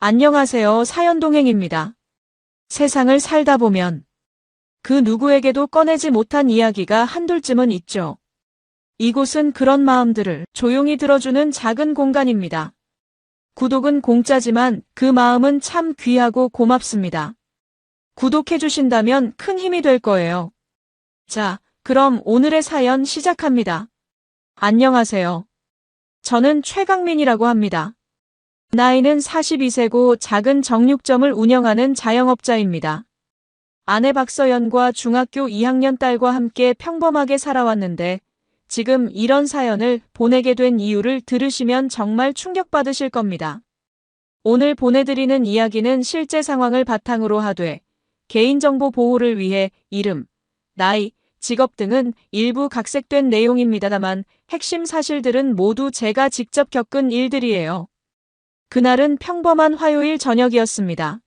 안녕하세요. 사연동행입니다. 세상을 살다 보면 그 누구에게도 꺼내지 못한 이야기가 한둘쯤은 있죠. 이곳은 그런 마음들을 조용히 들어주는 작은 공간입니다. 구독은 공짜지만 그 마음은 참 귀하고 고맙습니다. 구독해주신다면 큰 힘이 될 거예요. 자, 그럼 오늘의 사연 시작합니다. 안녕하세요. 저는 최강민이라고 합니다. 나이는 42세고 작은 정육점을 운영하는 자영업자입니다. 아내 박서연과 중학교 2학년 딸과 함께 평범하게 살아왔는데 지금 이런 사연을 보내게 된 이유를 들으시면 정말 충격받으실 겁니다. 오늘 보내드리는 이야기는 실제 상황을 바탕으로 하되 개인정보 보호를 위해 이름, 나이, 직업 등은 일부 각색된 내용입니다만 핵심 사실들은 모두 제가 직접 겪은 일들이에요. 그날은 평범한 화요일 저녁이었습니다.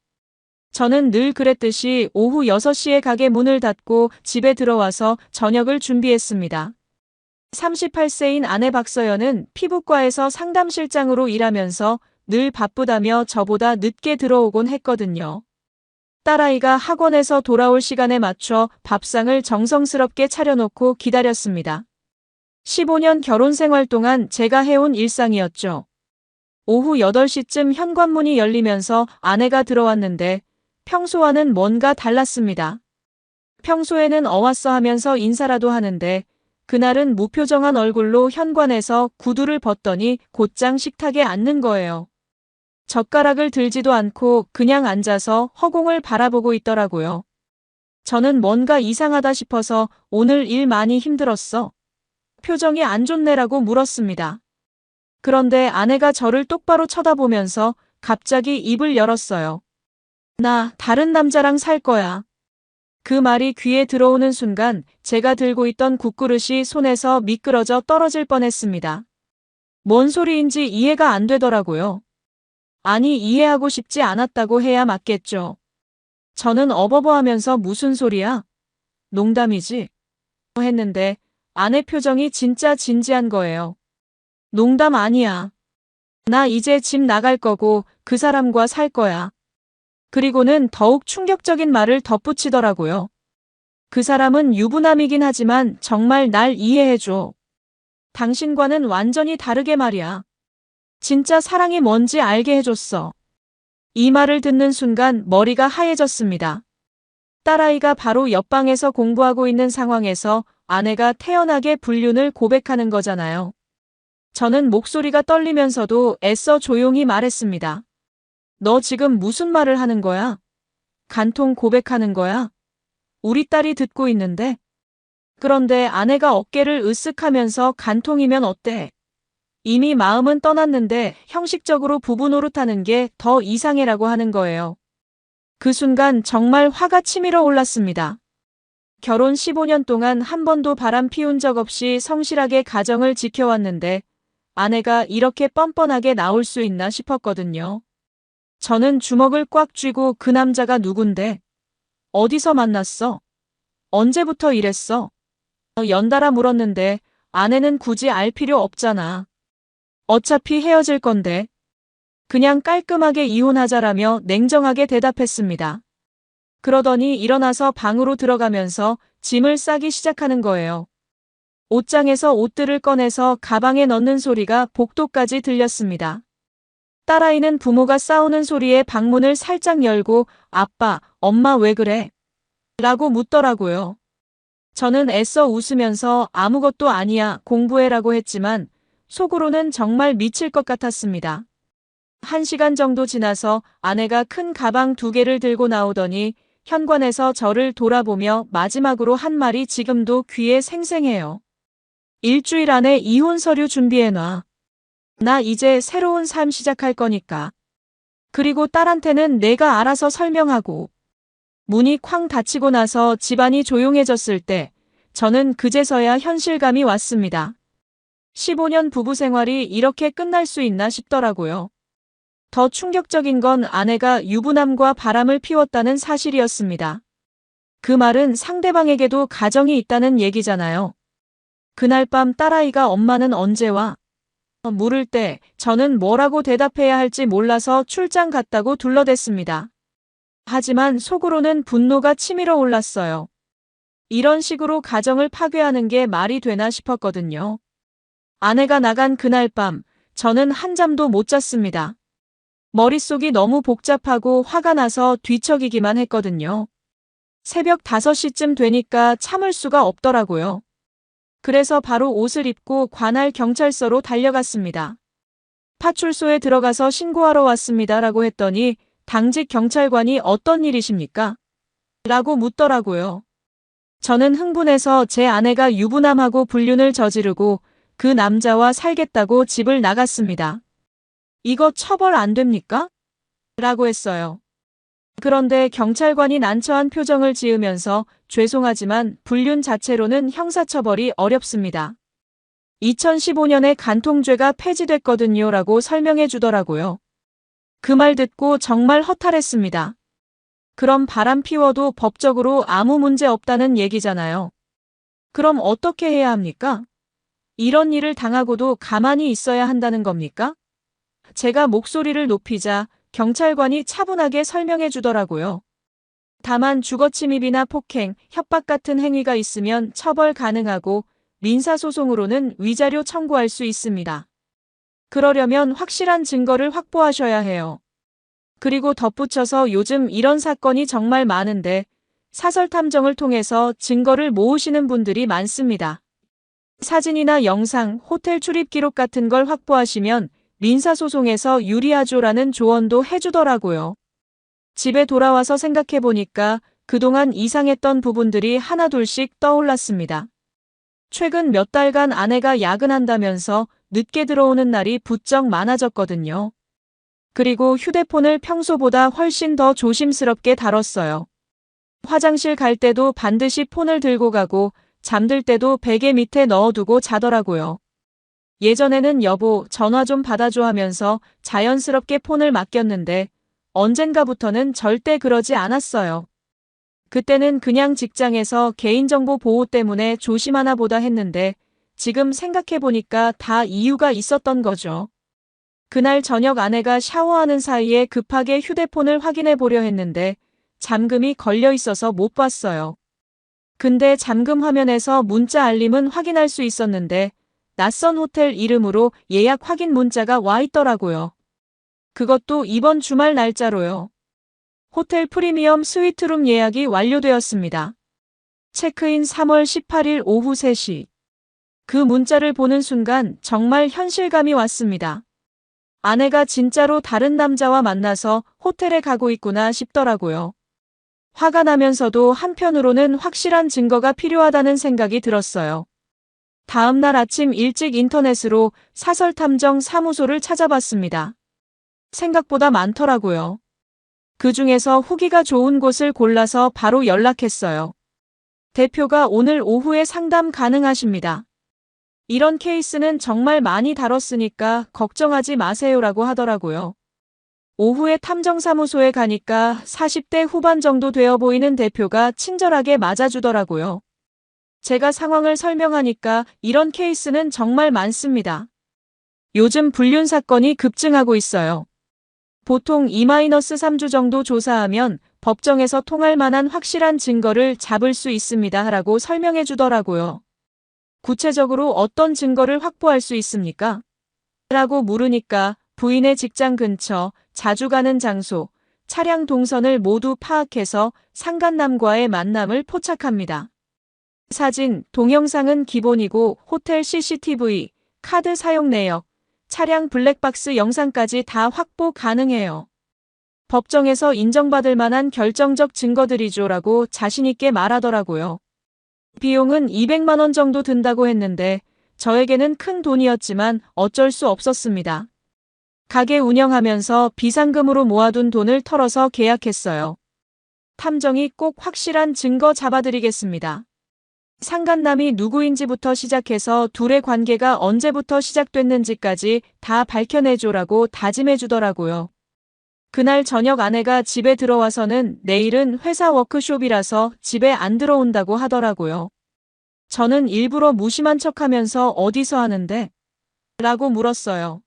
저는 늘 그랬듯이 오후 6시에 가게 문을 닫고 집에 들어와서 저녁을 준비했습니다. 38세인 아내 박서연은 피부과에서 상담실장으로 일하면서 늘 바쁘다며 저보다 늦게 들어오곤 했거든요. 딸아이가 학원에서 돌아올 시간에 맞춰 밥상을 정성스럽게 차려놓고 기다렸습니다. 15년 결혼 생활 동안 제가 해온 일상이었죠. 오후 8시쯤 현관문이 열리면서 아내가 들어왔는데 평소와는 뭔가 달랐습니다. 평소에는 왔어 하면서 인사라도 하는데 그날은 무표정한 얼굴로 현관에서 구두를 벗더니 곧장 식탁에 앉는 거예요. 젓가락을 들지도 않고 그냥 앉아서 허공을 바라보고 있더라고요. 저는 뭔가 이상하다 싶어서 오늘 일 많이 힘들었어? 표정이 안 좋네라고 물었습니다. 그런데 아내가 저를 똑바로 쳐다보면서 갑자기 입을 열었어요. 나 다른 남자랑 살 거야. 그 말이 귀에 들어오는 순간 제가 들고 있던 국그릇이 손에서 미끄러져 떨어질 뻔했습니다. 뭔 소리인지 이해가 안 되더라고요. 아니, 이해하고 싶지 않았다고 해야 맞겠죠. 저는 어버버하면서 무슨 소리야? 농담이지? 했는데 아내 표정이 진짜 진지한 거예요. 농담 아니야. 나 이제 집 나갈 거고 그 사람과 살 거야. 그리고는 더욱 충격적인 말을 덧붙이더라고요. 그 사람은 유부남이긴 하지만 정말 날 이해해줘. 당신과는 완전히 다르게 말이야. 진짜 사랑이 뭔지 알게 해줬어. 이 말을 듣는 순간 머리가 하얘졌습니다. 딸아이가 바로 옆방에서 공부하고 있는 상황에서 아내가 태연하게 불륜을 고백하는 거잖아요. 저는 목소리가 떨리면서도 애써 조용히 말했습니다. 너 지금 무슨 말을 하는 거야? 간통 고백하는 거야? 우리 딸이 듣고 있는데? 그런데 아내가 어깨를 으쓱하면서 간통이면 어때? 이미 마음은 떠났는데 형식적으로 부부 노릇하는 게 더 이상해라고 하는 거예요. 그 순간 정말 화가 치밀어 올랐습니다. 결혼 15년 동안 한 번도 바람 피운 적 없이 성실하게 가정을 지켜왔는데 아내가 이렇게 뻔뻔하게 나올 수 있나 싶었거든요. 저는 주먹을 꽉 쥐고 그 남자가 누군데? 어디서 만났어? 언제부터 이랬어? 연달아 물었는데 아내는 굳이 알 필요 없잖아. 어차피 헤어질 건데. 그냥 깔끔하게 이혼하자라며 냉정하게 대답했습니다. 그러더니 일어나서 방으로 들어가면서 짐을 싸기 시작하는 거예요. 옷장에서 옷들을 꺼내서 가방에 넣는 소리가 복도까지 들렸습니다. 딸아이는 부모가 싸우는 소리에 방문을 살짝 열고 아빠, 엄마 왜 그래? 라고 묻더라고요. 저는 애써 웃으면서 아무것도 아니야 공부해라고 했지만 속으로는 정말 미칠 것 같았습니다. 1시간 정도 지나서 아내가 큰 가방 2개를 들고 나오더니 현관에서 저를 돌아보며 마지막으로 한 말이 지금도 귀에 생생해요. 일주일 안에 이혼 서류 준비해놔. 나 이제 새로운 삶 시작할 거니까. 그리고 딸한테는 내가 알아서 설명하고. 문이 쾅 닫히고 나서 집안이 조용해졌을 때 저는 그제서야 현실감이 왔습니다. 15년 부부 생활이 이렇게 끝날 수 있나 싶더라고요. 더 충격적인 건 아내가 유부남과 바람을 피웠다는 사실이었습니다. 그 말은 상대방에게도 가정이 있다는 얘기잖아요. 그날 밤 딸아이가 엄마는 언제 와? 물을 때 저는 뭐라고 대답해야 할지 몰라서 출장 갔다고 둘러댔습니다. 하지만 속으로는 분노가 치밀어 올랐어요. 이런 식으로 가정을 파괴하는 게 말이 되나 싶었거든요. 아내가 나간 그날 밤, 저는 한잠도 못 잤습니다. 머릿속이 너무 복잡하고 화가 나서 뒤척이기만 했거든요. 새벽 5시쯤 되니까 참을 수가 없더라고요. 그래서 바로 옷을 입고 관할 경찰서로 달려갔습니다. 파출소에 들어가서 신고하러 왔습니다라고 했더니 당직 경찰관이 어떤 일이십니까? 라고 묻더라고요. 저는 흥분해서 제 아내가 유부남하고 불륜을 저지르고 그 남자와 살겠다고 집을 나갔습니다. 이거 처벌 안 됩니까? 라고 했어요. 그런데 경찰관이 난처한 표정을 지으면서 죄송하지만 불륜 자체로는 형사처벌이 어렵습니다. 2015년에 간통죄가 폐지됐거든요 라고 설명해 주더라고요. 그 말 듣고 정말 허탈했습니다. 그럼 바람 피워도 법적으로 아무 문제 없다는 얘기잖아요. 그럼 어떻게 해야 합니까? 이런 일을 당하고도 가만히 있어야 한다는 겁니까? 제가 목소리를 높이자 경찰관이 차분하게 설명해 주더라고요. 다만 주거침입이나 폭행, 협박 같은 행위가 있으면 처벌 가능하고 민사소송으로는 위자료 청구할 수 있습니다. 그러려면 확실한 증거를 확보하셔야 해요. 그리고 덧붙여서 요즘 이런 사건이 정말 많은데 사설 탐정을 통해서 증거를 모으시는 분들이 많습니다. 사진이나 영상, 호텔 출입 기록 같은 걸 확보하시면 민사소송에서 유리하죠라는 조언도 해주더라고요. 집에 돌아와서 생각해보니까 그동안 이상했던 부분들이 하나둘씩 떠올랐습니다. 최근 몇 달간 아내가 야근한다면서 늦게 들어오는 날이 부쩍 많아졌거든요. 그리고 휴대폰을 평소보다 훨씬 더 조심스럽게 다뤘어요. 화장실 갈 때도 반드시 폰을 들고 가고 잠들 때도 베개 밑에 넣어두고 자더라고요. 예전에는 여보, 전화 좀 받아줘 하면서 자연스럽게 폰을 맡겼는데 언젠가부터는 절대 그러지 않았어요. 그때는 그냥 직장에서 개인정보 보호 때문에 조심하나 보다 했는데 지금 생각해보니까 다 이유가 있었던 거죠. 그날 저녁 아내가 샤워하는 사이에 급하게 휴대폰을 확인해 보려 했는데 잠금이 걸려 있어서 못 봤어요. 근데 잠금 화면에서 문자 알림은 확인할 수 있었는데 낯선 호텔 이름으로 예약 확인 문자가 와 있더라고요. 그것도 이번 주말 날짜로요. 호텔 프리미엄 스위트룸 예약이 완료되었습니다. 체크인 3월 18일 오후 3시. 그 문자를 보는 순간 정말 현실감이 왔습니다. 아내가 진짜로 다른 남자와 만나서 호텔에 가고 있구나 싶더라고요. 화가 나면서도 한편으로는 확실한 증거가 필요하다는 생각이 들었어요. 다음 날 아침 일찍 인터넷으로 사설탐정 사무소를 찾아봤습니다. 생각보다 많더라고요. 그 중에서 후기가 좋은 곳을 골라서 바로 연락했어요. 대표가 오늘 오후에 상담 가능하십니다. 이런 케이스는 정말 많이 다뤘으니까 걱정하지 마세요라고 하더라고요. 오후에 탐정사무소에 가니까 40대 후반 정도 되어 보이는 대표가 친절하게 맞아주더라고요. 제가 상황을 설명하니까 이런 케이스는 정말 많습니다. 요즘 불륜 사건이 급증하고 있어요. 보통 2-3주 정도 조사하면 법정에서 통할 만한 확실한 증거를 잡을 수 있습니다. 라고 설명해 주더라고요. 구체적으로 어떤 증거를 확보할 수 있습니까? 라고 물으니까 부인의 직장 근처, 자주 가는 장소, 차량 동선을 모두 파악해서 상간남과의 만남을 포착합니다. 사진, 동영상은 기본이고 호텔 CCTV, 카드 사용 내역, 차량 블랙박스 영상까지 다 확보 가능해요. 법정에서 인정받을 만한 결정적 증거들이죠라고 자신있게 말하더라고요. 비용은 200만 원 정도 든다고 했는데 저에게는 큰 돈이었지만 어쩔 수 없었습니다. 가게 운영하면서 비상금으로 모아둔 돈을 털어서 계약했어요. 탐정이 꼭 확실한 증거 잡아드리겠습니다. 상간남이 누구인지부터 시작해서 둘의 관계가 언제부터 시작됐는지까지 다 밝혀내줘라고 다짐해주더라고요. 그날 저녁 아내가 집에 들어와서는 내일은 회사 워크숍이라서 집에 안 들어온다고 하더라고요. 저는 일부러 무심한 척하면서 어디서 하는데? 라고 물었어요.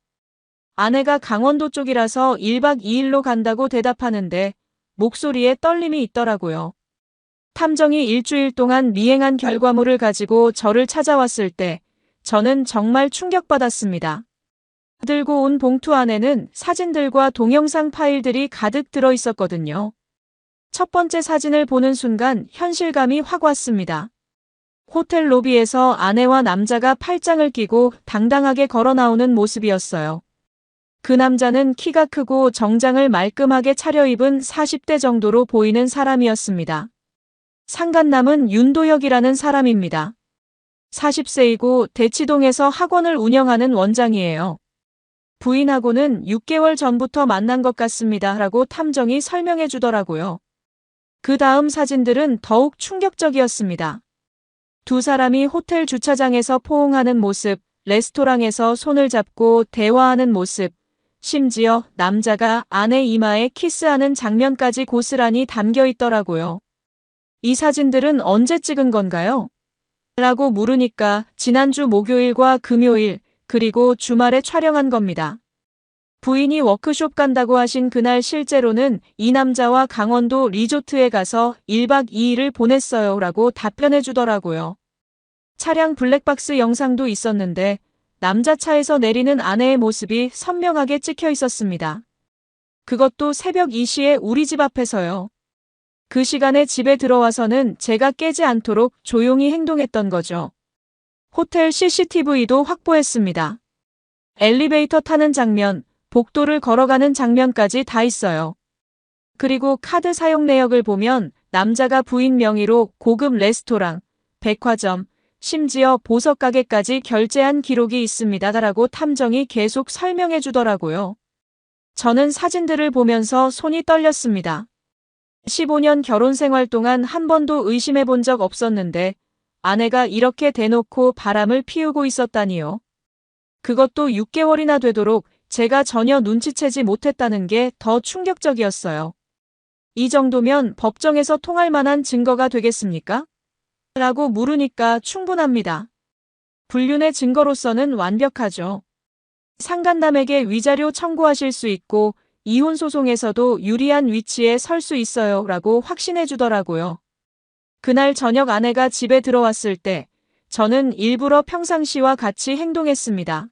아내가 강원도 쪽이라서 1박 2일로 간다고 대답하는데 목소리에 떨림이 있더라고요. 탐정이 일주일 동안 미행한 결과물을 가지고 저를 찾아왔을 때 저는 정말 충격받았습니다. 들고 온 봉투 안에는 사진들과 동영상 파일들이 가득 들어 있었거든요. 첫 번째 사진을 보는 순간 현실감이 확 왔습니다. 호텔 로비에서 아내와 남자가 팔짱을 끼고 당당하게 걸어 나오는 모습이었어요. 그 남자는 키가 크고 정장을 말끔하게 차려입은 40대 정도로 보이는 사람이었습니다. 상간남은 윤도혁이라는 사람입니다. 40세이고 대치동에서 학원을 운영하는 원장이에요. 부인하고는 6개월 전부터 만난 것 같습니다. 라고 탐정이 설명해 주더라고요. 그 다음 사진들은 더욱 충격적이었습니다. 두 사람이 호텔 주차장에서 포옹하는 모습, 레스토랑에서 손을 잡고 대화하는 모습, 심지어 남자가 아내 이마에 키스하는 장면까지 고스란히 담겨 있더라고요. 이 사진들은 언제 찍은 건가요? 라고 물으니까 지난주 목요일과 금요일, 그리고 주말에 촬영한 겁니다. 부인이 워크숍 간다고 하신 그날 실제로는 이 남자와 강원도 리조트에 가서 1박 2일을 보냈어요. 라고 답변해 주더라고요. 차량 블랙박스 영상도 있었는데 남자 차에서 내리는 아내의 모습이 선명하게 찍혀 있었습니다. 그것도 새벽 2시에 우리 집 앞에서요. 그 시간에 집에 들어와서는 제가 깨지 않도록 조용히 행동했던 거죠. 호텔 CCTV도 확보했습니다. 엘리베이터 타는 장면, 복도를 걸어가는 장면까지 다 있어요. 그리고 카드 사용 내역을 보면 남자가 부인 명의로 고급 레스토랑, 백화점, 심지어 보석 가게까지 결제한 기록이 있습니다. 라고 탐정이 계속 설명해 주더라고요. 저는 사진들을 보면서 손이 떨렸습니다. 15년 결혼 생활 동안 한 번도 의심해 본 적 없었는데 아내가 이렇게 대놓고 바람을 피우고 있었다니요. 그것도 6개월이나 되도록 제가 전혀 눈치채지 못했다는 게 더 충격적이었어요. 이 정도면 법정에서 통할 만한 증거가 되겠습니까? 라고 물으니까 충분합니다. 불륜의 증거로서는 완벽하죠. 상간남에게 위자료 청구하실 수 있고 이혼 소송에서도 유리한 위치에 설 수 있어요. 라고 확신해 주더라고요. 그날 저녁 아내가 집에 들어왔을 때 저는 일부러 평상시와 같이 행동했습니다.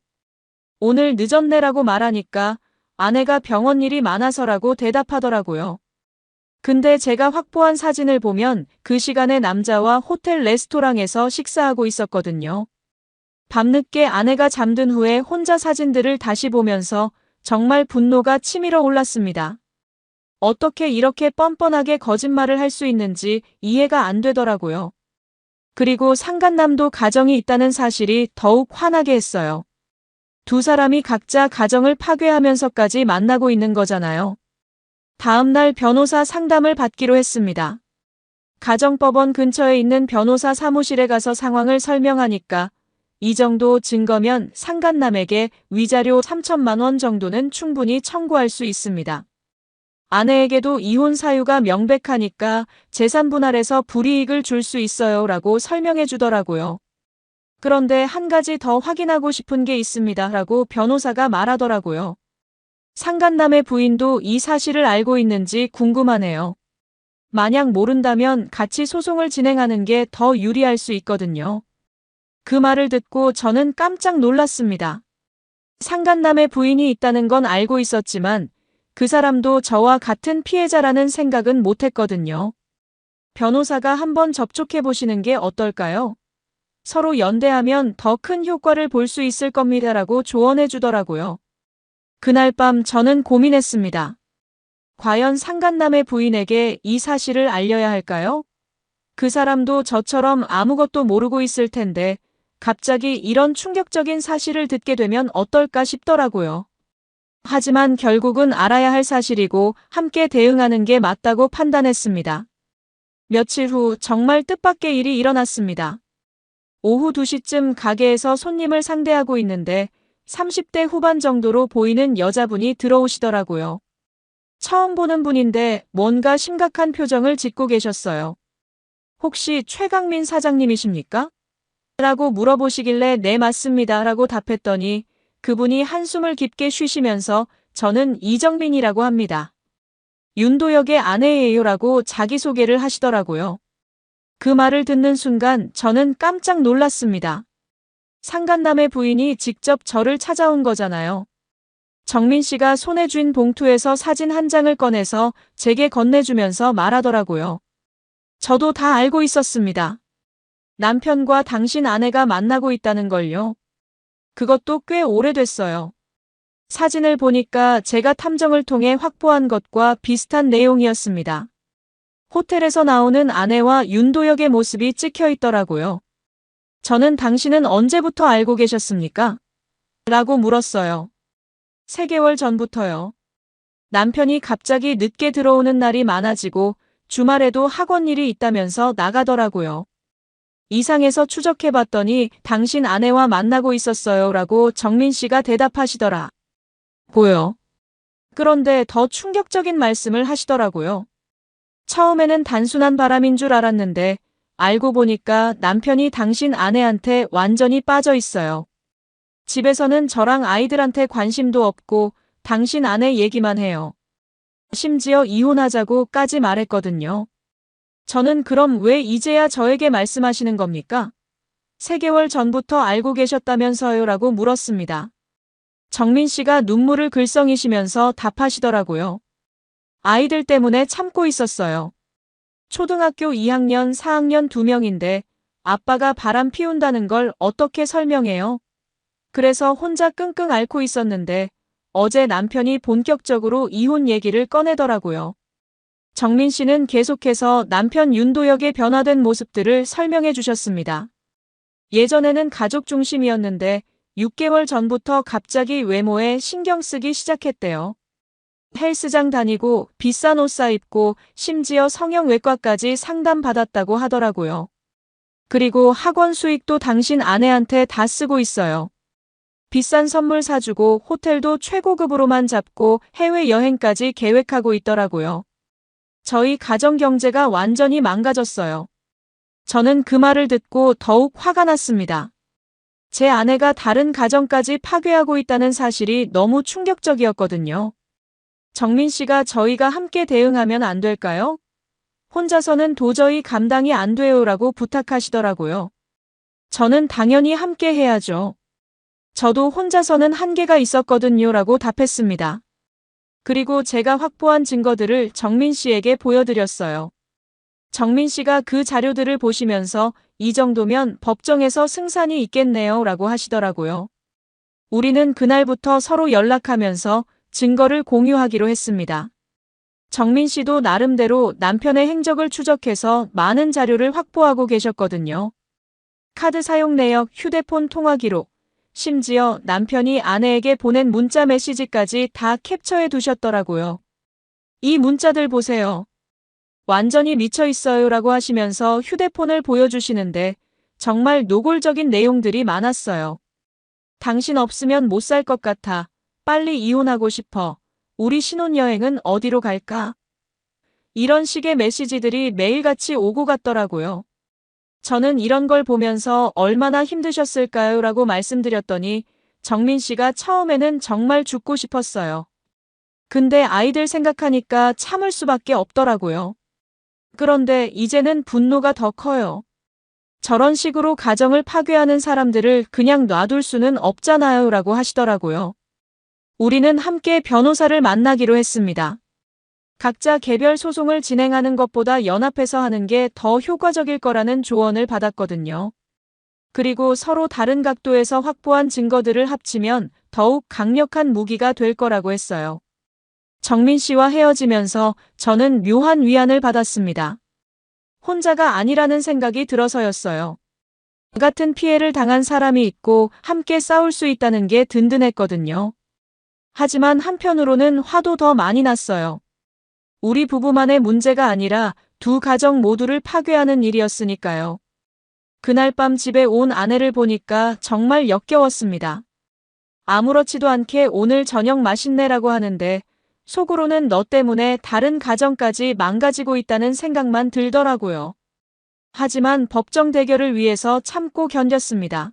오늘 늦었네라고 말하니까 아내가 병원 일이 많아서라고 대답하더라고요. 근데 제가 확보한 사진을 보면 그 시간에 남자와 호텔 레스토랑에서 식사하고 있었거든요. 밤늦게 아내가 잠든 후에 혼자 사진들을 다시 보면서 정말 분노가 치밀어 올랐습니다. 어떻게 이렇게 뻔뻔하게 거짓말을 할 수 있는지 이해가 안 되더라고요. 그리고 상간남도 가정이 있다는 사실이 더욱 화나게 했어요. 두 사람이 각자 가정을 파괴하면서까지 만나고 있는 거잖아요. 다음 날 변호사 상담을 받기로 했습니다. 가정법원 근처에 있는 변호사 사무실에 가서 상황을 설명하니까 이 정도 증거면 상간남에게 위자료 3천만 원 정도는 충분히 청구할 수 있습니다. 아내에게도 이혼 사유가 명백하니까 재산 분할해서 불이익을 줄 수 있어요. 라고 설명해 주더라고요. 그런데 한 가지 더 확인하고 싶은 게 있습니다. 라고 변호사가 말하더라고요. 상간남의 부인도 이 사실을 알고 있는지 궁금하네요. 만약 모른다면 같이 소송을 진행하는 게 더 유리할 수 있거든요. 그 말을 듣고 저는 깜짝 놀랐습니다. 상간남의 부인이 있다는 건 알고 있었지만 그 사람도 저와 같은 피해자라는 생각은 못했거든요. 변호사가 한번 접촉해 보시는 게 어떨까요? 서로 연대하면 더 큰 효과를 볼 수 있을 겁니다라고 조언해 주더라고요. 그날 밤 저는 고민했습니다. 과연 상간남의 부인에게 이 사실을 알려야 할까요? 그 사람도 저처럼 아무것도 모르고 있을 텐데 갑자기 이런 충격적인 사실을 듣게 되면 어떨까 싶더라고요. 하지만 결국은 알아야 할 사실이고 함께 대응하는 게 맞다고 판단했습니다. 며칠 후 정말 뜻밖의 일이 일어났습니다. 오후 2시쯤 가게에서 손님을 상대하고 있는데 30대 후반 정도로 보이는 여자분이 들어오시더라고요. 처음 보는 분인데 뭔가 심각한 표정을 짓고 계셨어요. 혹시 최강민 사장님이십니까? 라고 물어보시길래 네 맞습니다. 라고 답했더니 그분이 한숨을 깊게 쉬시면서 저는 이정민이라고 합니다. 윤도혁의 아내예요라고 자기소개를 하시더라고요. 그 말을 듣는 순간 저는 깜짝 놀랐습니다. 상간남의 부인이 직접 저를 찾아온 거잖아요. 정민 씨가 손에 쥔 봉투에서 사진 한 장을 꺼내서 제게 건네주면서 말하더라고요. 저도 다 알고 있었습니다. 남편과 당신 아내가 만나고 있다는 걸요. 그것도 꽤 오래됐어요. 사진을 보니까 제가 탐정을 통해 확보한 것과 비슷한 내용이었습니다. 호텔에서 나오는 아내와 윤도혁의 모습이 찍혀 있더라고요. 저는 당신은 언제부터 알고 계셨습니까? 라고 물었어요. 3개월 전부터요. 남편이 갑자기 늦게 들어오는 날이 많아지고 주말에도 학원 일이 있다면서 나가더라고요. 이상해서 추적해봤더니 당신 아내와 만나고 있었어요 라고 정민 씨가 대답하시더라. 고요. 그런데 더 충격적인 말씀을 하시더라고요. 처음에는 단순한 바람인 줄 알았는데 알고 보니까 남편이 당신 아내한테 완전히 빠져 있어요. 집에서는 저랑 아이들한테 관심도 없고 당신 아내 얘기만 해요. 심지어 이혼하자고까지 말했거든요. 저는 그럼 왜 이제야 저에게 말씀하시는 겁니까? 3개월 전부터 알고 계셨다면서요 라고 물었습니다. 정민 씨가 눈물을 글썽이시면서 답하시더라고요. 아이들 때문에 참고 있었어요. 초등학교 2학년, 4학년 2명인데 아빠가 바람 피운다는 걸 어떻게 설명해요? 그래서 혼자 끙끙 앓고 있었는데 어제 남편이 본격적으로 이혼 얘기를 꺼내더라고요. 정민 씨는 계속해서 남편 윤도혁의 변화된 모습들을 설명해 주셨습니다. 예전에는 가족 중심이었는데 6개월 전부터 갑자기 외모에 신경 쓰기 시작했대요. 헬스장 다니고 비싼 옷 사입고 심지어 성형외과까지 상담받았다고 하더라고요. 그리고 학원 수익도 당신 아내한테 다 쓰고 있어요. 비싼 선물 사주고 호텔도 최고급으로만 잡고 해외여행까지 계획하고 있더라고요. 저희 가정 경제가 완전히 망가졌어요. 저는 그 말을 듣고 더욱 화가 났습니다. 제 아내가 다른 가정까지 파괴하고 있다는 사실이 너무 충격적이었거든요. 정민 씨가 저희가 함께 대응하면 안 될까요? 혼자서는 도저히 감당이 안 돼요라고 부탁하시더라고요. 저는 당연히 함께 해야죠. 저도 혼자서는 한계가 있었거든요라고 답했습니다. 그리고 제가 확보한 증거들을 정민 씨에게 보여드렸어요. 정민 씨가 그 자료들을 보시면서 이 정도면 법정에서 승산이 있겠네요 라고 하시더라고요. 우리는 그날부터 서로 연락하면서 증거를 공유하기로 했습니다. 정민 씨도 나름대로 남편의 행적을 추적해서 많은 자료를 확보하고 계셨거든요. 카드 사용 내역, 휴대폰 통화 기록, 심지어 남편이 아내에게 보낸 문자 메시지까지 다 캡처해 두셨더라고요. 이 문자들 보세요. 완전히 미쳐 있어요 라고 하시면서 휴대폰을 보여주시는데 정말 노골적인 내용들이 많았어요. 당신 없으면 못 살 것 같아. 빨리 이혼하고 싶어. 우리 신혼여행은 어디로 갈까? 이런 식의 메시지들이 매일같이 오고 갔더라고요. 저는 이런 걸 보면서 얼마나 힘드셨을까요? 라고 말씀드렸더니 정민 씨가 처음에는 정말 죽고 싶었어요. 근데 아이들 생각하니까 참을 수밖에 없더라고요. 그런데 이제는 분노가 더 커요. 저런 식으로 가정을 파괴하는 사람들을 그냥 놔둘 수는 없잖아요 라고 하시더라고요. 우리는 함께 변호사를 만나기로 했습니다. 각자 개별 소송을 진행하는 것보다 연합해서 하는 게 더 효과적일 거라는 조언을 받았거든요. 그리고 서로 다른 각도에서 확보한 증거들을 합치면 더욱 강력한 무기가 될 거라고 했어요. 정민 씨와 헤어지면서 저는 묘한 위안을 받았습니다. 혼자가 아니라는 생각이 들어서였어요. 같은 피해를 당한 사람이 있고 함께 싸울 수 있다는 게 든든했거든요. 하지만 한편으로는 화도 더 많이 났어요. 우리 부부만의 문제가 아니라 두 가정 모두를 파괴하는 일이었으니까요. 그날 밤 집에 온 아내를 보니까 정말 역겨웠습니다. 아무렇지도 않게 오늘 저녁 맛있네라고 하는데 속으로는 너 때문에 다른 가정까지 망가지고 있다는 생각만 들더라고요. 하지만 법정 대결을 위해서 참고 견뎠습니다.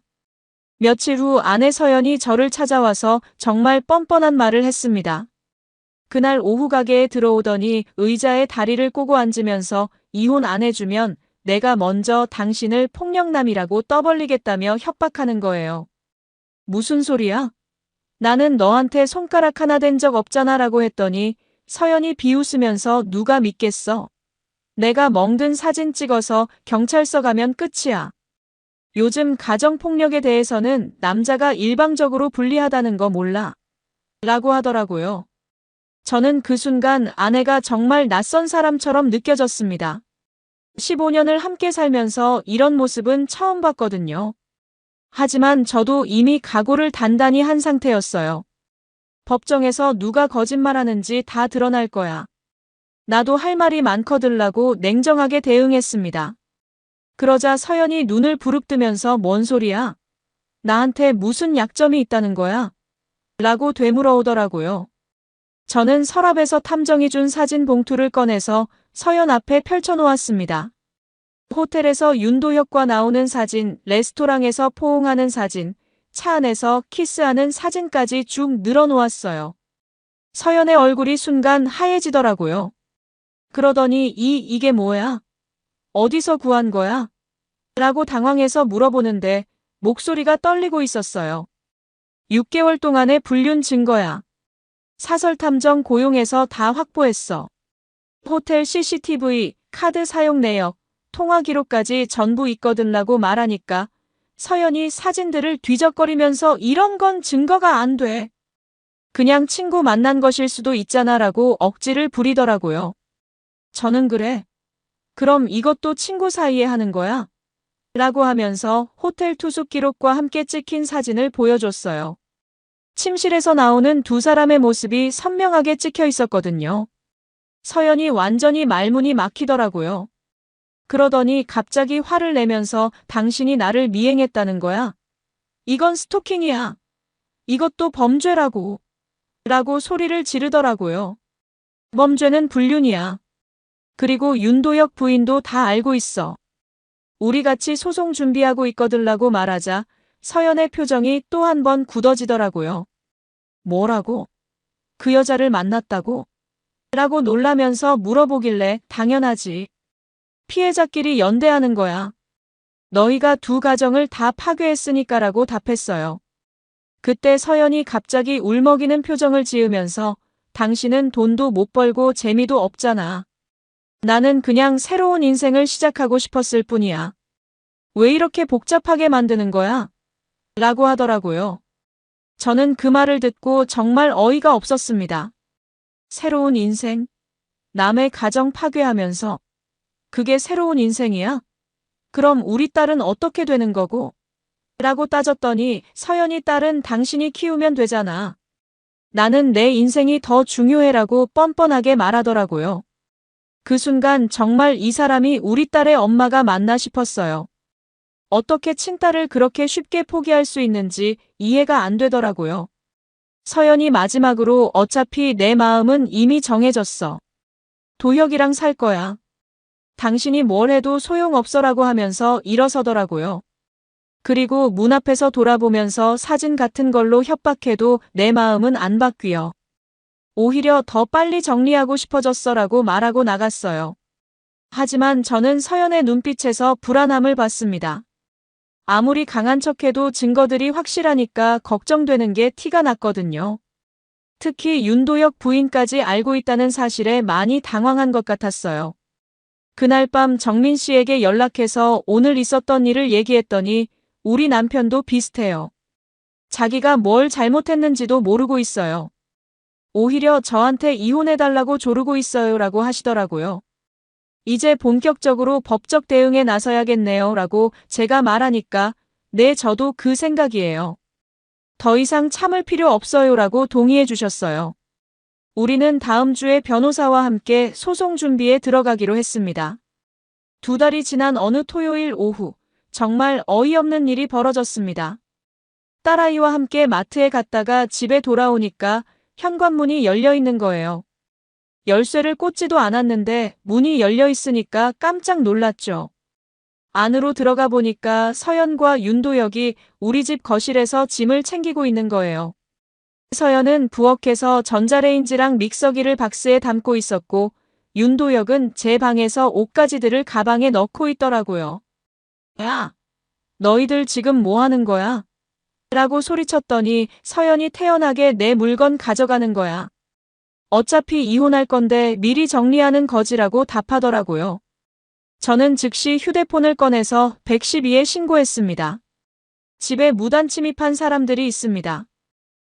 며칠 후 아내 서연이 저를 찾아와서 정말 뻔뻔한 말을 했습니다. 그날 오후 가게에 들어오더니 의자에 다리를 꼬고 앉으면서 이혼 안 해주면 내가 먼저 당신을 폭력남이라고 떠벌리겠다며 협박하는 거예요. 무슨 소리야? 나는 너한테 손가락 하나 댄 적 없잖아 라고 했더니 서연이 비웃으면서 누가 믿겠어? 내가 멍든 사진 찍어서 경찰서 가면 끝이야. 요즘 가정폭력에 대해서는 남자가 일방적으로 불리하다는 거 몰라? 라고 하더라고요. 저는 그 순간 아내가 정말 낯선 사람처럼 느껴졌습니다. 15년을 함께 살면서 이런 모습은 처음 봤거든요. 하지만 저도 이미 각오를 단단히 한 상태였어요. 법정에서 누가 거짓말하는지 다 드러날 거야. 나도 할 말이 많거들라고 냉정하게 대응했습니다. 그러자 서연이 눈을 부릅뜨면서 뭔 소리야? 나한테 무슨 약점이 있다는 거야? 라고 되물어오더라고요. 저는 서랍에서 탐정이 준 사진 봉투를 꺼내서 서연 앞에 펼쳐놓았습니다. 호텔에서 윤도혁과 나오는 사진, 레스토랑에서 포옹하는 사진, 차 안에서 키스하는 사진까지 쭉 늘어놓았어요. 서연의 얼굴이 순간 하얘지더라고요. 그러더니 이게 뭐야? 어디서 구한 거야? 라고 당황해서 물어보는데 목소리가 떨리고 있었어요. 6개월 동안의 불륜 증거야. 사설탐정 고용해서 다 확보했어. 호텔 CCTV, 카드 사용 내역, 통화 기록까지 전부 있거든라고 말하니까 서연이 사진들을 뒤적거리면서 이런 건 증거가 안 돼. 그냥 친구 만난 것일 수도 있잖아 라고 억지를 부리더라고요. 저는 그래. 그럼 이것도 친구 사이에 하는 거야? 라고 하면서 호텔 투숙 기록과 함께 찍힌 사진을 보여줬어요. 침실에서 나오는 두 사람의 모습이 선명하게 찍혀 있었거든요. 서연이 완전히 말문이 막히더라고요. 그러더니 갑자기 화를 내면서 당신이 나를 미행했다는 거야? 이건 스토킹이야. 이것도 범죄라고. 라고 소리를 지르더라고요. 범죄는 불륜이야. 그리고 윤도혁 부인도 다 알고 있어. 우리 같이 소송 준비하고 있거들라고 말하자 서연의 표정이 또 한 번 굳어지더라고요. 뭐라고? 그 여자를 만났다고? 라고 놀라면서 물어보길래 당연하지. 피해자끼리 연대하는 거야. 너희가 두 가정을 다 파괴했으니까라고 답했어요. 그때 서연이 갑자기 울먹이는 표정을 지으면서 당신은 돈도 못 벌고 재미도 없잖아. 나는 그냥 새로운 인생을 시작하고 싶었을 뿐이야. 왜 이렇게 복잡하게 만드는 거야? 라고 하더라고요. 저는 그 말을 듣고 정말 어이가 없었습니다. 새로운 인생? 남의 가정 파괴하면서 그게 새로운 인생이야? 그럼 우리 딸은 어떻게 되는 거고? 라고 따졌더니 서연이 딸은 당신이 키우면 되잖아. 나는 내 인생이 더 중요해라고 뻔뻔하게 말하더라고요. 그 순간 정말 이 사람이 우리 딸의 엄마가 맞나 싶었어요. 어떻게 친딸을 그렇게 쉽게 포기할 수 있는지 이해가 안 되더라고요. 서연이 마지막으로 어차피 내 마음은 이미 정해졌어. 도혁이랑 살 거야. 당신이 뭘 해도 소용없어라고 하면서 일어서더라고요. 그리고 문 앞에서 돌아보면서 사진 같은 걸로 협박해도 내 마음은 안 바뀌어. 오히려 더 빨리 정리하고 싶어졌어라고 말하고 나갔어요. 하지만 저는 서연의 눈빛에서 불안함을 봤습니다. 아무리 강한 척해도 증거들이 확실하니까 걱정되는 게 티가 났거든요. 특히 윤도혁 부인까지 알고 있다는 사실에 많이 당황한 것 같았어요. 그날 밤 정민 씨에게 연락해서 오늘 있었던 일을 얘기했더니 우리 남편도 비슷해요. 자기가 뭘 잘못했는지도 모르고 있어요. 오히려 저한테 이혼해달라고 조르고 있어요 라고 하시더라고요. 이제 본격적으로 법적 대응에 나서야겠네요 라고 제가 말하니까 네 저도 그 생각이에요. 더 이상 참을 필요 없어요 라고 동의해 주셨어요. 우리는 다음 주에 변호사와 함께 소송 준비에 들어가기로 했습니다. 2달이 지난 어느 토요일 오후 정말 어이없는 일이 벌어졌습니다. 딸아이와 함께 마트에 갔다가 집에 돌아오니까 현관문이 열려 있는 거예요. 열쇠를 꽂지도 않았는데 문이 열려 있으니까 깜짝 놀랐죠. 안으로 들어가 보니까 서연과 윤도혁이 우리 집 거실에서 짐을 챙기고 있는 거예요. 서연은 부엌에서 전자레인지랑 믹서기를 박스에 담고 있었고 윤도혁은 제 방에서 옷가지들을 가방에 넣고 있더라고요. 야, 너희들 지금 뭐 하는 거야? 라고 소리쳤더니 서연이 태연하게 내 물건 가져가는 거야. 어차피 이혼할 건데 미리 정리하는 거지라고 답하더라고요. 저는 즉시 휴대폰을 꺼내서 112에 신고했습니다. 집에 무단 침입한 사람들이 있습니다.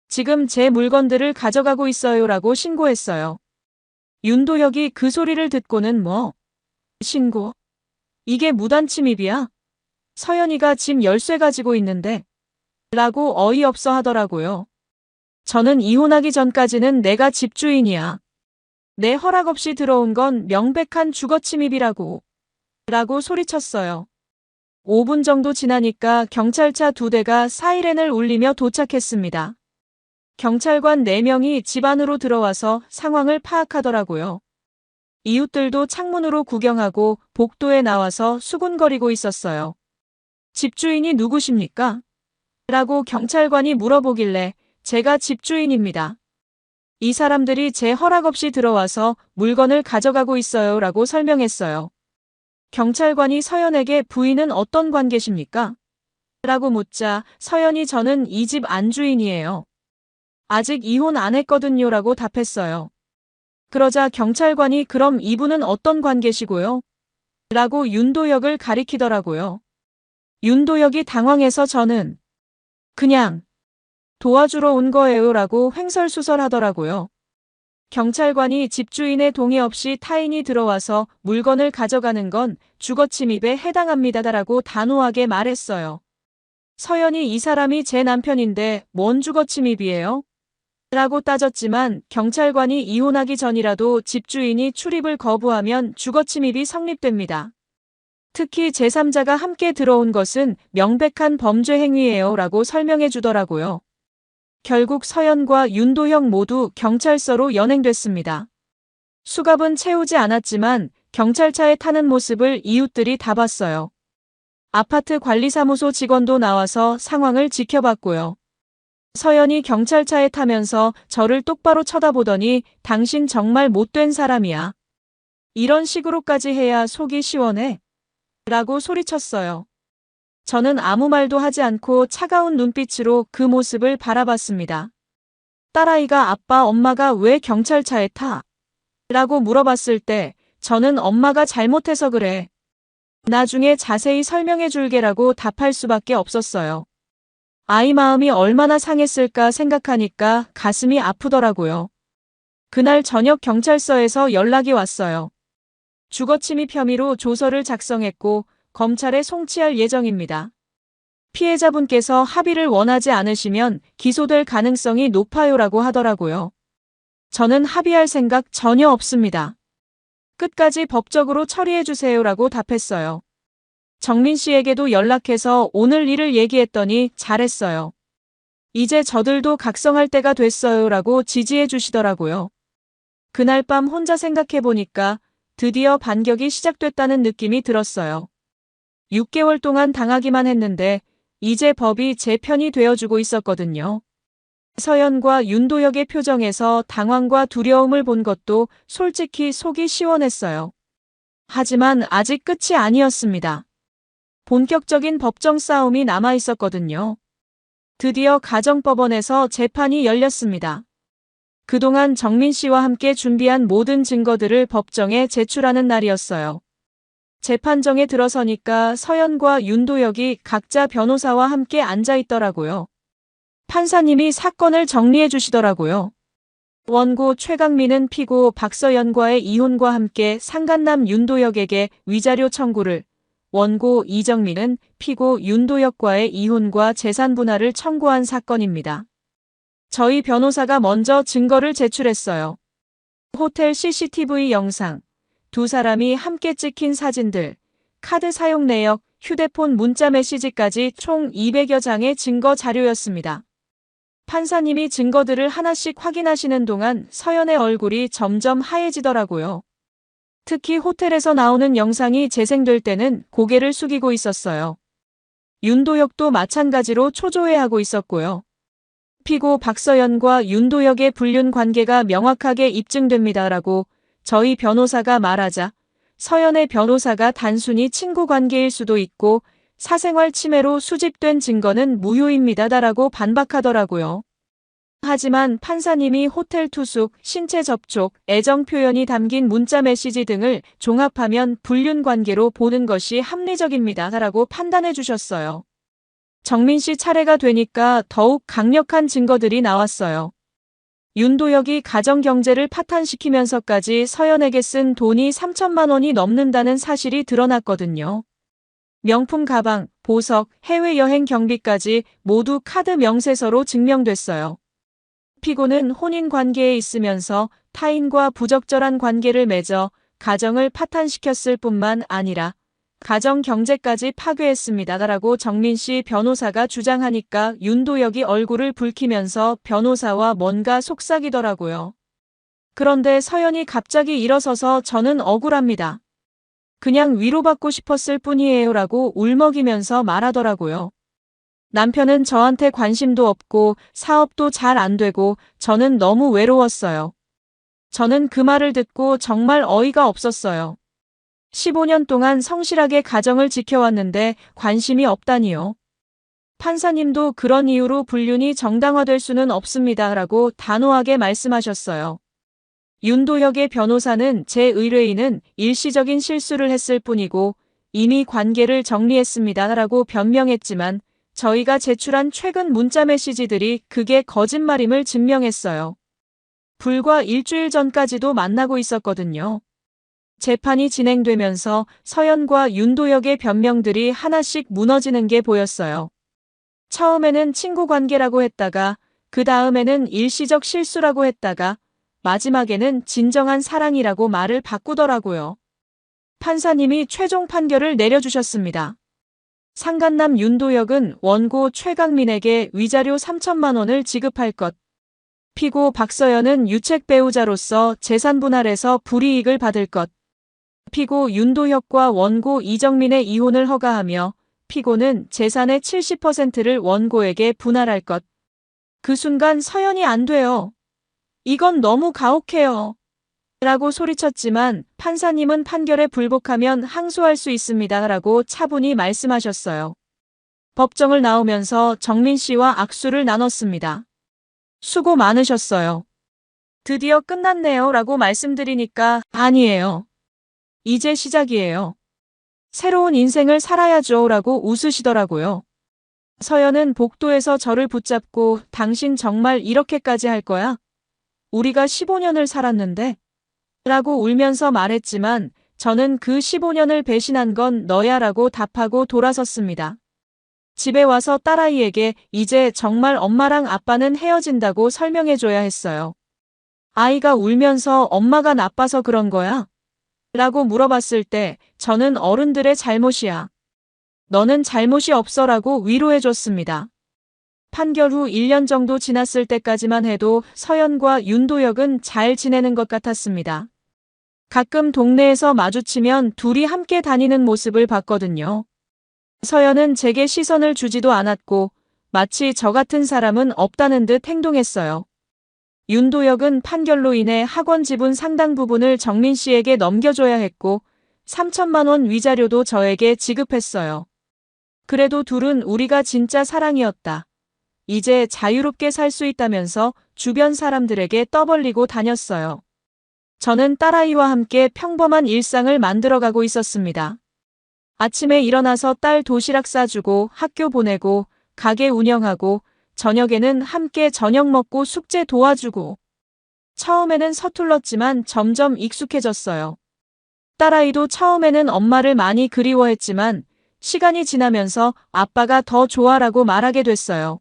지금 제 물건들을 가져가고 있어요라고 신고했어요. 윤도혁이 그 소리를 듣고는 뭐? 신고? 이게 무단 침입이야? 서연이가 집 열쇠 가지고 있는데? 라고 어이없어 하더라고요. 저는 이혼하기 전까지는 내가 집주인이야. 내 허락 없이 들어온 건 명백한 주거침입이라고. 라고 소리쳤어요. 5분 정도 지나니까 경찰차 2대가 사이렌을 울리며 도착했습니다. 경찰관 4명이 집 안으로 들어와서 상황을 파악하더라고요. 이웃들도 창문으로 구경하고 복도에 나와서 수군거리고 있었어요. 집주인이 누구십니까? 라고 경찰관이 물어보길래 제가 집주인입니다. 이 사람들이 제 허락 없이 들어와서 물건을 가져가고 있어요 라고 설명했어요. 경찰관이 서연에게 부인은 어떤 관계십니까? 라고 묻자 서연이 저는 이 집 안주인이에요. 아직 이혼 안 했거든요 라고 답했어요. 그러자 경찰관이 그럼 이분은 어떤 관계시고요? 라고 윤도혁을 가리키더라고요. 윤도혁이 당황해서 저는 그냥 도와주러 온 거예요 라고 횡설수설하더라고요. 경찰관이 집주인의 동의 없이 타인이 들어와서 물건을 가져가는 건 주거침입에 해당합니다라고 단호하게 말했어요. 서연이 이 사람이 제 남편인데 뭔 주거침입이에요? 라고 따졌지만 경찰관이 이혼하기 전이라도 집주인이 출입을 거부하면 주거침입이 성립됩니다. 특히 제3자가 함께 들어온 것은 명백한 범죄 행위예요 라고 설명해 주더라고요. 결국 서연과 윤도혁 모두 경찰서로 연행됐습니다. 수갑은 채우지 않았지만 경찰차에 타는 모습을 이웃들이 다 봤어요. 아파트 관리사무소 직원도 나와서 상황을 지켜봤고요. 서연이 경찰차에 타면서 저를 똑바로 쳐다보더니 당신 정말 못된 사람이야. 이런 식으로까지 해야 속이 시원해? 라고 소리쳤어요. 저는 아무 말도 하지 않고 차가운 눈빛으로 그 모습을 바라봤습니다. 딸아이가 아빠 엄마가 왜 경찰차에 타? 라고 물어봤을 때 저는 엄마가 잘못해서 그래. 나중에 자세히 설명해 줄게라고 답할 수밖에 없었어요. 아이 마음이 얼마나 상했을까 생각하니까 가슴이 아프더라고요. 그날 저녁 경찰서에서 연락이 왔어요. 주거침입 혐의로 조서를 작성했고 검찰에 송치할 예정입니다. 피해자분께서 합의를 원하지 않으시면 기소될 가능성이 높아요라고 하더라고요. 저는 합의할 생각 전혀 없습니다. 끝까지 법적으로 처리해주세요라고 답했어요. 정민 씨에게도 연락해서 오늘 일을 얘기했더니 잘했어요. 이제 저들도 각성할 때가 됐어요라고 지지해 주시더라고요. 그날 밤 혼자 생각해보니까 드디어 반격이 시작됐다는 느낌이 들었어요. 6개월 동안 당하기만 했는데 이제 법이 제 편이 되어주고 있었거든요. 서연과 윤도혁의 표정에서 당황과 두려움을 본 것도 솔직히 속이 시원했어요. 하지만 아직 끝이 아니었습니다. 본격적인 법정 싸움이 남아 있었거든요. 드디어 가정법원에서 재판이 열렸습니다. 그동안 정민 씨와 함께 준비한 모든 증거들을 법정에 제출하는 날이었어요. 재판정에 들어서니까 서연과 윤도혁이 각자 변호사와 함께 앉아 있더라고요. 판사님이 사건을 정리해 주시더라고요. 원고 최강민은 피고 박서연과의 이혼과 함께 상간남 윤도혁에게 위자료 청구를, 원고 이정민은 피고 윤도혁과의 이혼과 재산 분할을 청구한 사건입니다. 저희 변호사가 먼저 증거를 제출했어요. 호텔 CCTV 영상, 두 사람이 함께 찍힌 사진들, 카드 사용 내역, 휴대폰 문자 메시지까지 총 200여 장의 증거 자료였습니다. 판사님이 증거들을 하나씩 확인하시는 동안 서연의 얼굴이 점점 하얘지더라고요. 특히 호텔에서 나오는 영상이 재생될 때는 고개를 숙이고 있었어요. 윤도혁도 마찬가지로 초조해하고 있었고요. 피고 박서연과 윤도혁의 불륜 관계가 명확하게 입증됩니다라고 저희 변호사가 말하자 서연의 변호사가 단순히 친구 관계일 수도 있고 사생활 침해로 수집된 증거는 무효입니다라고 반박하더라고요. 하지만 판사님이 호텔 투숙, 신체 접촉, 애정 표현이 담긴 문자 메시지 등을 종합하면 불륜 관계로 보는 것이 합리적입니다라고 판단해 주셨어요. 정민 씨 차례가 되니까 더욱 강력한 증거들이 나왔어요. 윤도혁이 가정 경제를 파탄시키면서까지 서연에게 쓴 돈이 3천만 원이 넘는다는 사실이 드러났거든요. 명품 가방, 보석, 해외여행 경비까지 모두 카드 명세서로 증명됐어요. 피고는 혼인 관계에 있으면서 타인과 부적절한 관계를 맺어 가정을 파탄시켰을 뿐만 아니라 가정 경제까지 파괴했습니다라고 정민 씨 변호사가 주장하니까 윤도혁이 얼굴을 붉히면서 변호사와 뭔가 속삭이더라고요. 그런데 서연이 갑자기 일어서서 저는 억울합니다. 그냥 위로받고 싶었을 뿐이에요라고 울먹이면서 말하더라고요. 남편은 저한테 관심도 없고 사업도 잘 안 되고 저는 너무 외로웠어요. 저는 그 말을 듣고 정말 어이가 없었어요. 15년 동안 성실하게 가정을 지켜왔는데 관심이 없다니요. 판사님도 그런 이유로 불륜이 정당화될 수는 없습니다라고 단호하게 말씀하셨어요. 윤도혁의 변호사는 제 의뢰인은 일시적인 실수를 했을 뿐이고 이미 관계를 정리했습니다라고 변명했지만 저희가 제출한 최근 문자 메시지들이 그게 거짓말임을 증명했어요. 불과 일주일 전까지도 만나고 있었거든요. 재판이 진행되면서 서연과 윤도혁의 변명들이 하나씩 무너지는 게 보였어요. 처음에는 친구 관계라고 했다가 그 다음에는 일시적 실수라고 했다가 마지막에는 진정한 사랑이라고 말을 바꾸더라고요. 판사님이 최종 판결을 내려주셨습니다. 상간남 윤도혁은 원고 최강민에게 위자료 3천만 원을 지급할 것. 피고 박서연은 유책 배우자로서 재산 분할해서 불이익을 받을 것. 피고 윤도혁과 원고 이정민의 이혼을 허가하며 피고는 재산의 70%를 원고에게 분할할 것. 그 순간 서연이 안 돼요. 이건 너무 가혹해요. 라고 소리쳤지만 판사님은 판결에 불복하면 항소할 수 있습니다. 라고 차분히 말씀하셨어요. 법정을 나오면서 정민 씨와 악수를 나눴습니다. 수고 많으셨어요. 드디어 끝났네요. 라고 말씀드리니까 아니에요. 이제 시작이에요. 새로운 인생을 살아야죠. 라고 웃으시더라고요. 서연은 복도에서 저를 붙잡고 당신 정말 이렇게까지 할 거야? 우리가 15년을 살았는데? 라고 울면서 말했지만 저는 그 15년을 배신한 건 너야 라고 답하고 돌아섰습니다. 집에 와서 딸아이에게 이제 정말 엄마랑 아빠는 헤어진다고 설명해줘야 했어요. 아이가 울면서 엄마가 나빠서 그런 거야? 라고 물어봤을 때 저는 어른들의 잘못이야. 너는 잘못이 없어 라고 위로해줬습니다. 판결 후 1년 정도 지났을 때까지만 해도 서연과 윤도혁은 잘 지내는 것 같았습니다. 가끔 동네에서 마주치면 둘이 함께 다니는 모습을 봤거든요. 서연은 제게 시선을 주지도 않았고 마치 저 같은 사람은 없다는 듯 행동했어요. 윤도혁은 판결로 인해 학원 지분 상당 부분을 정민 씨에게 넘겨줘야 했고 3천만 원 위자료도 저에게 지급했어요. 그래도 둘은 우리가 진짜 사랑이었다. 이제 자유롭게 살 수 있다면서 주변 사람들에게 떠벌리고 다녔어요. 저는 딸아이와 함께 평범한 일상을 만들어가고 있었습니다. 아침에 일어나서 딸 도시락 싸주고 학교 보내고 가게 운영하고 저녁에는 함께 저녁 먹고 숙제 도와주고. 처음에는 서툴렀지만 점점 익숙해졌어요. 딸아이도 처음에는 엄마를 많이 그리워했지만 시간이 지나면서 아빠가 더 좋아라고 말하게 됐어요.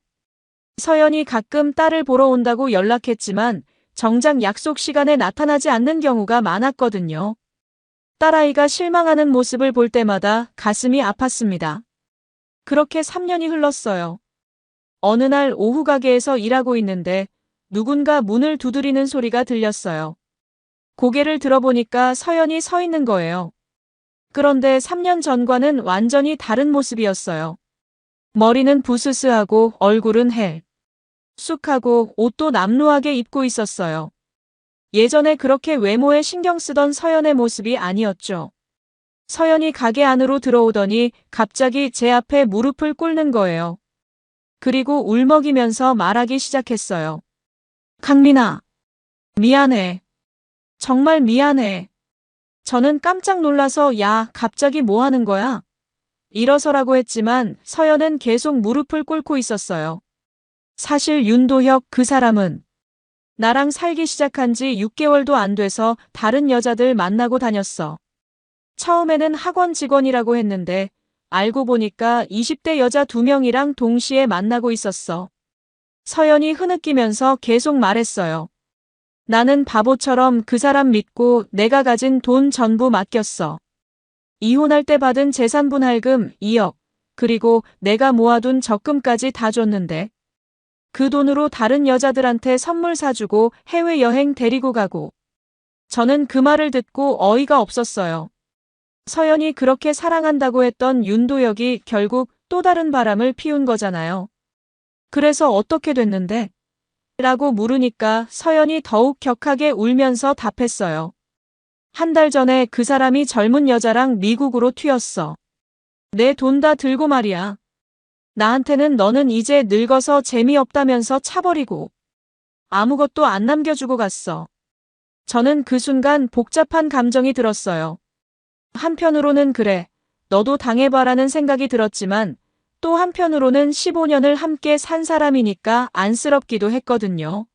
서연이 가끔 딸을 보러 온다고 연락했지만 정작 약속 시간에 나타나지 않는 경우가 많았거든요. 딸아이가 실망하는 모습을 볼 때마다 가슴이 아팠습니다. 그렇게 3년이 흘렀어요. 어느 날 오후 가게에서 일하고 있는데 누군가 문을 두드리는 소리가 들렸어요. 고개를 들어보니까 서연이 서 있는 거예요. 그런데 3년 전과는 완전히 다른 모습이었어요. 머리는 부스스하고 얼굴은 쑥하고 옷도 남루하게 입고 있었어요. 예전에 그렇게 외모에 신경 쓰던 서연의 모습이 아니었죠. 서연이 가게 안으로 들어오더니 갑자기 제 앞에 무릎을 꿇는 거예요. 그리고 울먹이면서 말하기 시작했어요. 강민아, 미안해. 정말 미안해. 저는 깜짝 놀라서 야, 갑자기 뭐 하는 거야? 일어서라고 했지만 서연은 계속 무릎을 꿇고 있었어요. 사실 윤도혁 그 사람은 나랑 살기 시작한 지 6개월도 안 돼서 다른 여자들 만나고 다녔어. 처음에는 학원 직원이라고 했는데 알고 보니까 20대 여자 2명이랑 동시에 만나고 있었어. 서연이 흐느끼면서 계속 말했어요. 나는 바보처럼 그 사람 믿고 내가 가진 돈 전부 맡겼어. 이혼할 때 받은 재산 분할금 2억, 그리고 내가 모아둔 적금까지 다 줬는데 그 돈으로 다른 여자들한테 선물 사주고 해외여행 데리고 가고. 저는 그 말을 듣고 어이가 없었어요. 서연이 그렇게 사랑한다고 했던 윤도혁이 결국 또 다른 바람을 피운 거잖아요. 그래서 어떻게 됐는데? 라고 물으니까 서연이 더욱 격하게 울면서 답했어요. 한 달 전에 그 사람이 젊은 여자랑 미국으로 튀었어. 내 돈 다 들고 말이야. 나한테는 너는 이제 늙어서 재미없다면서 차버리고 아무것도 안 남겨주고 갔어. 저는 그 순간 복잡한 감정이 들었어요. 한편으로는 그래, 너도 당해봐라는 생각이 들었지만 또 한편으로는 15년을 함께 산 사람이니까 안쓰럽기도 했거든요.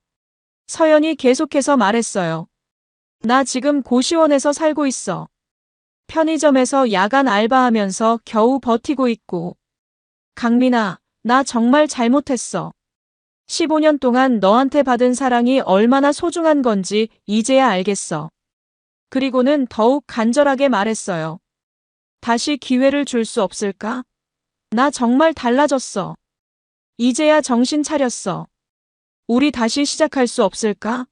서연이 계속해서 말했어요. 나 지금 고시원에서 살고 있어. 편의점에서 야간 알바하면서 겨우 버티고 있고. 강민아, 나 정말 잘못했어. 15년 동안 너한테 받은 사랑이 얼마나 소중한 건지 이제야 알겠어. 그리고는 더욱 간절하게 말했어요. 다시 기회를 줄 수 없을까? 나 정말 달라졌어. 이제야 정신 차렸어. 우리 다시 시작할 수 없을까?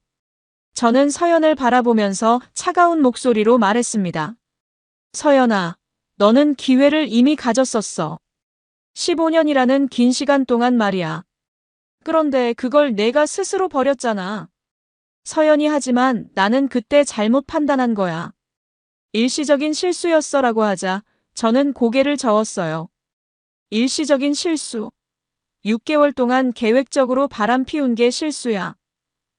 저는 서연을 바라보면서 차가운 목소리로 말했습니다. 서연아, 너는 기회를 이미 가졌었어. 15년이라는 긴 시간 동안 말이야. 그런데 그걸 내가 스스로 버렸잖아. 서연이 하지만 나는 그때 잘못 판단한 거야. 일시적인 실수였어라고 하자 저는 고개를 저었어요. 일시적인 실수. 6개월 동안 계획적으로 바람 피운 게 실수야.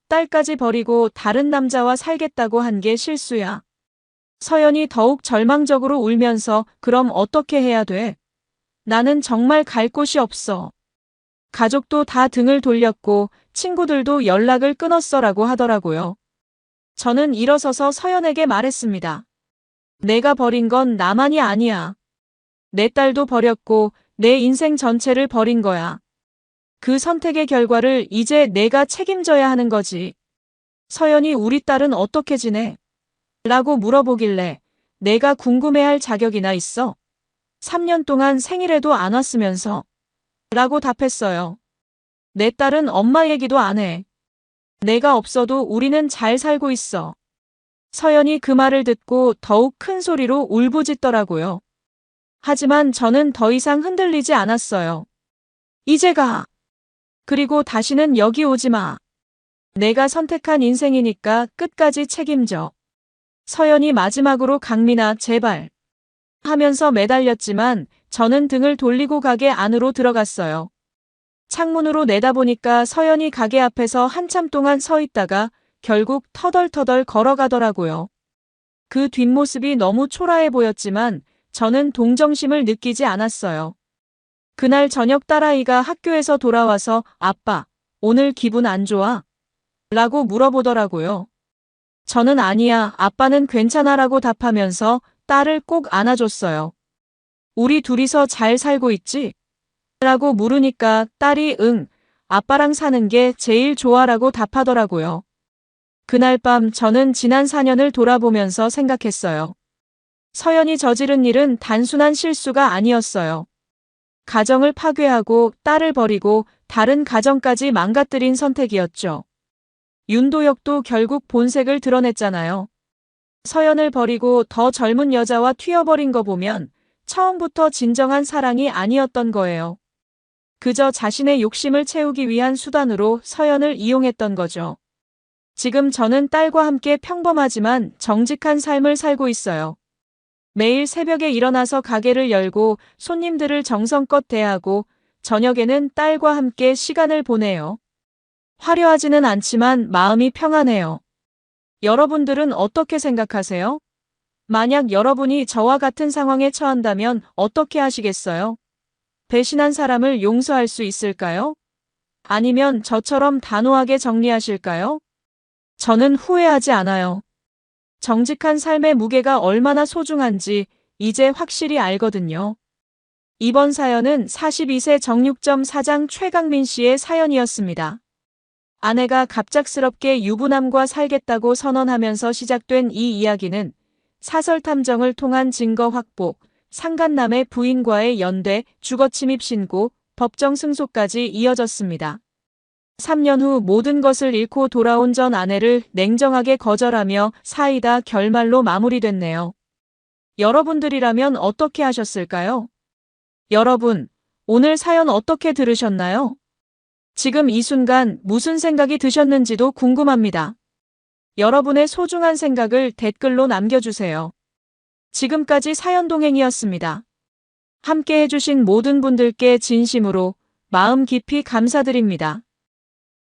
딸까지 버리고 다른 남자와 살겠다고 한 게 실수야. 서연이 더욱 절망적으로 울면서 그럼 어떻게 해야 돼? 나는 정말 갈 곳이 없어. 가족도 다 등을 돌렸고 친구들도 연락을 끊었어라고 하더라고요. 저는 일어서서 서연에게 말했습니다. 내가 버린 건 나만이 아니야. 내 딸도 버렸고 내 인생 전체를 버린 거야. 그 선택의 결과를 이제 내가 책임져야 하는 거지. 서연이 우리 딸은 어떻게 지내? 라고 물어보길래 내가 궁금해할 자격이나 있어? 3년 동안 생일에도 안 왔으면서 라고 답했어요. 내 딸은 엄마 얘기도 안 해. 내가 없어도 우리는 잘 살고 있어. 서연이 그 말을 듣고 더욱 큰 소리로 울부짖더라고요. 하지만 저는 더 이상 흔들리지 않았어요. 이제 가. 그리고 다시는 여기 오지 마. 내가 선택한 인생이니까 끝까지 책임져. 서연이 마지막으로 강민아 제발 하면서 매달렸지만 저는 등을 돌리고 가게 안으로 들어갔어요. 창문으로 내다보니까 서연이 가게 앞에서 한참 동안 서 있다가 결국 터덜터덜 걸어가더라고요. 그 뒷모습이 너무 초라해 보였지만 저는 동정심을 느끼지 않았어요. 그날 저녁 딸아이가 학교에서 돌아와서 아빠, 오늘 기분 안 좋아? 라고 물어보더라고요. 저는 아니야, 아빠는 괜찮아 라고 답하면서 딸을 꼭 안아줬어요. 우리 둘이서 잘 살고 있지? 라고 물으니까 딸이 응, 아빠랑 사는 게 제일 좋아라고 답하더라고요. 그날 밤 저는 지난 4년을 돌아보면서 생각했어요. 서연이 저지른 일은 단순한 실수가 아니었어요. 가정을 파괴하고 딸을 버리고 다른 가정까지 망가뜨린 선택이었죠. 윤도혁도 결국 본색을 드러냈잖아요. 서연을 버리고 더 젊은 여자와 튀어버린 거 보면 처음부터 진정한 사랑이 아니었던 거예요. 그저 자신의 욕심을 채우기 위한 수단으로 서연을 이용했던 거죠. 지금 저는 딸과 함께 평범하지만 정직한 삶을 살고 있어요. 매일 새벽에 일어나서 가게를 열고 손님들을 정성껏 대하고 저녁에는 딸과 함께 시간을 보내요. 화려하지는 않지만 마음이 평안해요. 여러분들은 어떻게 생각하세요? 만약 여러분이 저와 같은 상황에 처한다면 어떻게 하시겠어요? 배신한 사람을 용서할 수 있을까요? 아니면 저처럼 단호하게 정리하실까요? 저는 후회하지 않아요. 정직한 삶의 무게가 얼마나 소중한지 이제 확실히 알거든요. 이번 사연은 42세 정육점 사장 최강민 씨의 사연이었습니다. 아내가 갑작스럽게 유부남과 살겠다고 선언하면서 시작된 이 이야기는 사설 탐정을 통한 증거 확보, 상간남의 부인과의 연대, 주거침입 신고, 법정 승소까지 이어졌습니다. 3년 후 모든 것을 잃고 돌아온 전 아내를 냉정하게 거절하며 사이다 결말로 마무리됐네요. 여러분들이라면 어떻게 하셨을까요? 여러분, 오늘 사연 어떻게 들으셨나요? 지금 이 순간 무슨 생각이 드셨는지도 궁금합니다. 여러분의 소중한 생각을 댓글로 남겨주세요. 지금까지 사연동행이었습니다. 함께 해주신 모든 분들께 진심으로 마음 깊이 감사드립니다.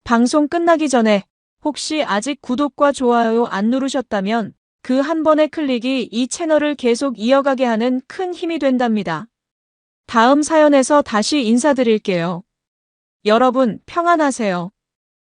방송 끝나기 전에 혹시 아직 구독과 좋아요 안 누르셨다면 그 한 번의 클릭이 이 채널을 계속 이어가게 하는 큰 힘이 된답니다. 다음 사연에서 다시 인사드릴게요. 여러분 평안하세요.